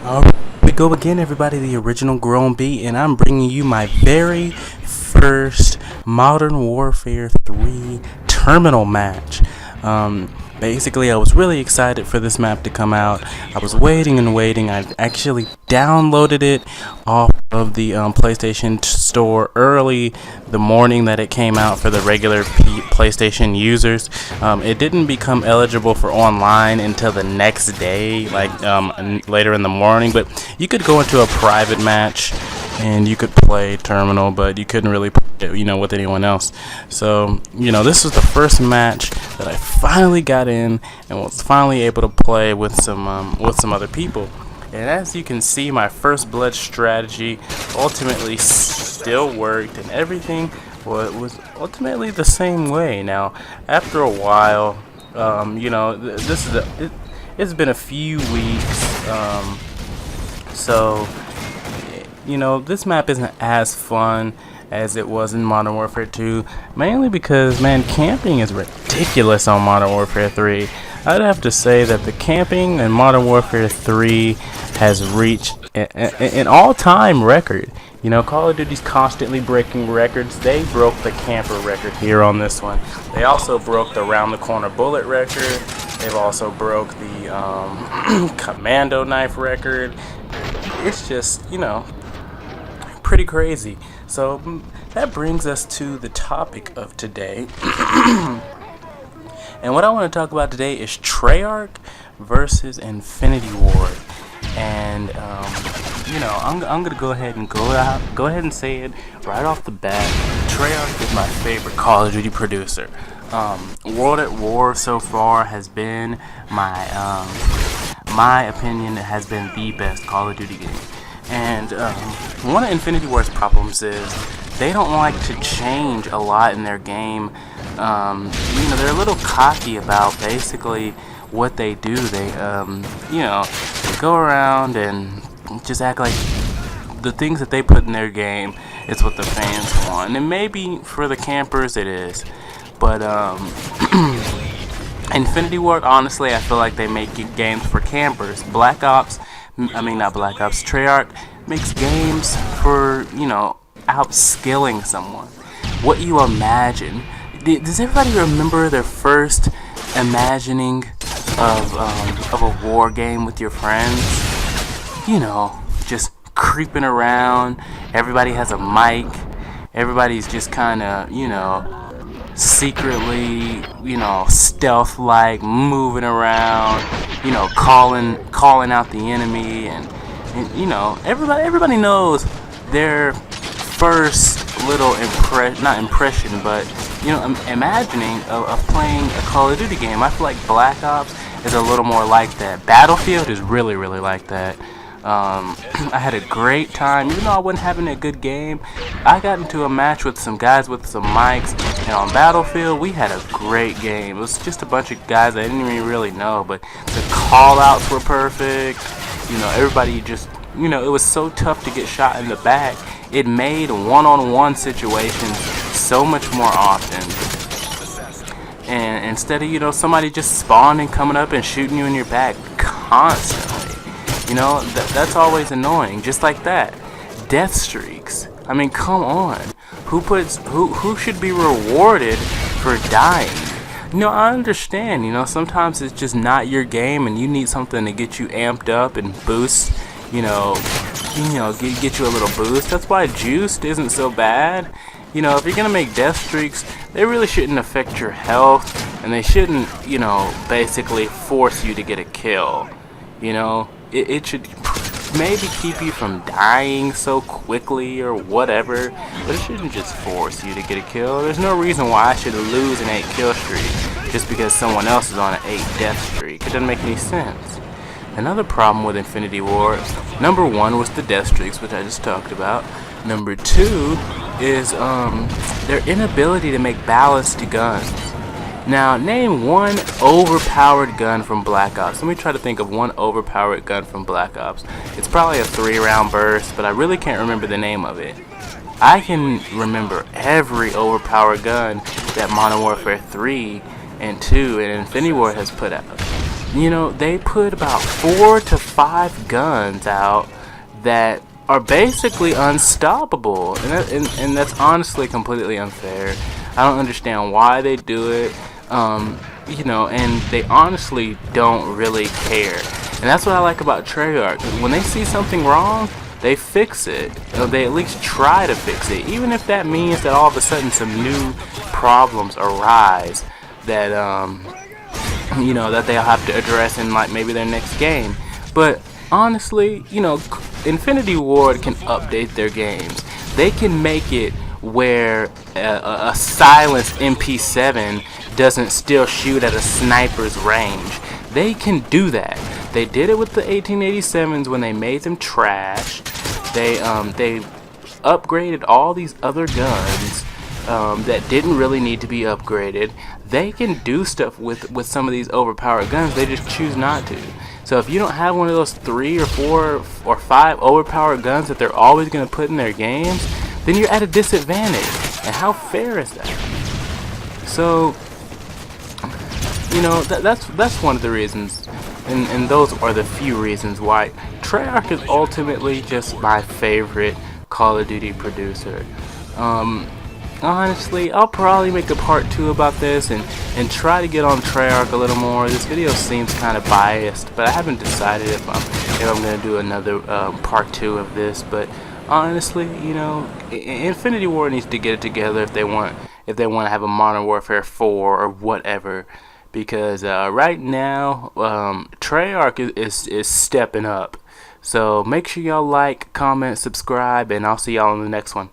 Alright, we go again, everybody. The original Grown B, and I'm bringing you my very first Modern Warfare 3 terminal match. Basically, I was really excited for this map to come out. I was waiting and waiting. I actually downloaded it off of the PlayStation Store early the morning that it came out for the regular PlayStation users. It didn't become eligible for online until the next day, like later in the morning. But you could go into a private match and you could play terminal, but you couldn't really play it, with anyone else. So, this was the first match that I finally got in and was finally able to play with some other people. And as you can see, my first blood strategy ultimately still worked, and everything was ultimately the same way. Now, after a while, it's been a few weeks, so this map isn't as fun as it was in Modern Warfare 2, mainly because, man, camping is ridiculous on Modern Warfare 3. I'd have to say that the camping in Modern Warfare 3 has reached an all-time record. Call of Duty's constantly breaking records. They broke the camper record here on this one. They also broke the round-the-corner bullet record. They've also broke the commando knife record. It's just, pretty crazy. So that brings us to the topic of today. And what I want to talk about today is Treyarch versus Infinity Ward. And I'm gonna go ahead and say it right off the bat. Treyarch is my favorite Call of Duty producer. World at War so far has been my opinion, it has been the best Call of Duty game. And one of Infinity Ward's problems is they don't like to change a lot in their game. They're a little cocky about basically what they do. They go around and just act like the things that they put in their game is what the fans want. And maybe for the campers it is. But Infinity Ward, honestly, I feel like they make games for campers. Treyarch makes games for, outskilling someone. What you imagine. Does everybody remember their first imagining of a war game with your friends? Just creeping around. Everybody has a mic. Everybody's just kind of, secretly, stealth-like, moving around, calling out the enemy, and everybody knows their first little impression, but imagining of playing a Call of Duty game. I feel like Black Ops is a little more like that. Battlefield is really, really like that. I had a great time. Even though I wasn't having a good game, I got into a match with some guys with some mics, and on Battlefield, we had a great game. It was just a bunch of guys I didn't even really know, but the call-outs were perfect. Everybody just, it was so tough to get shot in the back. It made one-on-one situations so much more often. And instead of, somebody just spawning, coming up and shooting you in your back constantly. That's always annoying. Just like that. Death streaks. I mean, come on. Who should be rewarded for dying? I understand, sometimes it's just not your game and you need something to get you amped up and boost, get you a little boost. That's why Juiced isn't so bad. If you're going to make death streaks, they really shouldn't affect your health, and they shouldn't, basically force you to get a kill. It should maybe keep you from dying so quickly or whatever, but it shouldn't just force you to get a kill. There's no reason why I should lose an 8 kill streak just because someone else is on an 8 death streak. It doesn't make any sense. Another problem with Infinity Ward, number 1 was the death streaks, which I just talked about. Number 2 is their inability to make balanced guns. Now, name one overpowered gun from Black Ops. Let me try to think of one overpowered gun from Black Ops. It's probably a 3-round burst, but I really can't remember the name of it. I can remember every overpowered gun that Modern Warfare 3 and 2 and Infinity Ward has put out. You know, they put about 4 to 5 guns out that are basically unstoppable, and that's honestly completely unfair. I don't understand why they do it. You know, and they honestly don't really care. And that's what I like about Treyarch. When they see something wrong, they fix it. They at least try to fix it, even if that means that all of a sudden some new problems arise that you know, that they'll have to address in like maybe their next game. But honestly, you know, Infinity Ward can update their games. They can make it where a silenced MP7 doesn't still shoot at a sniper's range. They can do that. They did it with the 1887s when they made them trash. They upgraded all these other guns that didn't really need to be upgraded. They can do stuff with some of these overpowered guns. They just choose not to. So if you don't have one of those 3 or 4 or 5 overpowered guns that they're always going to put in their games, then you're at a disadvantage. And how fair is that? So, you know, that's one of the reasons, and those are the few reasons why Treyarch is ultimately just my favorite Call of Duty producer. Honestly, I'll probably make a part 2 about this and try to get on Treyarch a little more. This video seems kind of biased, but I haven't decided if I'm going to do another part 2 of this. But honestly, you know, Infinity Ward needs to get it together if they want to have a Modern Warfare 4 or whatever. Because right now, Treyarch is stepping up. So make sure y'all like, comment, subscribe, and I'll see y'all in the next one.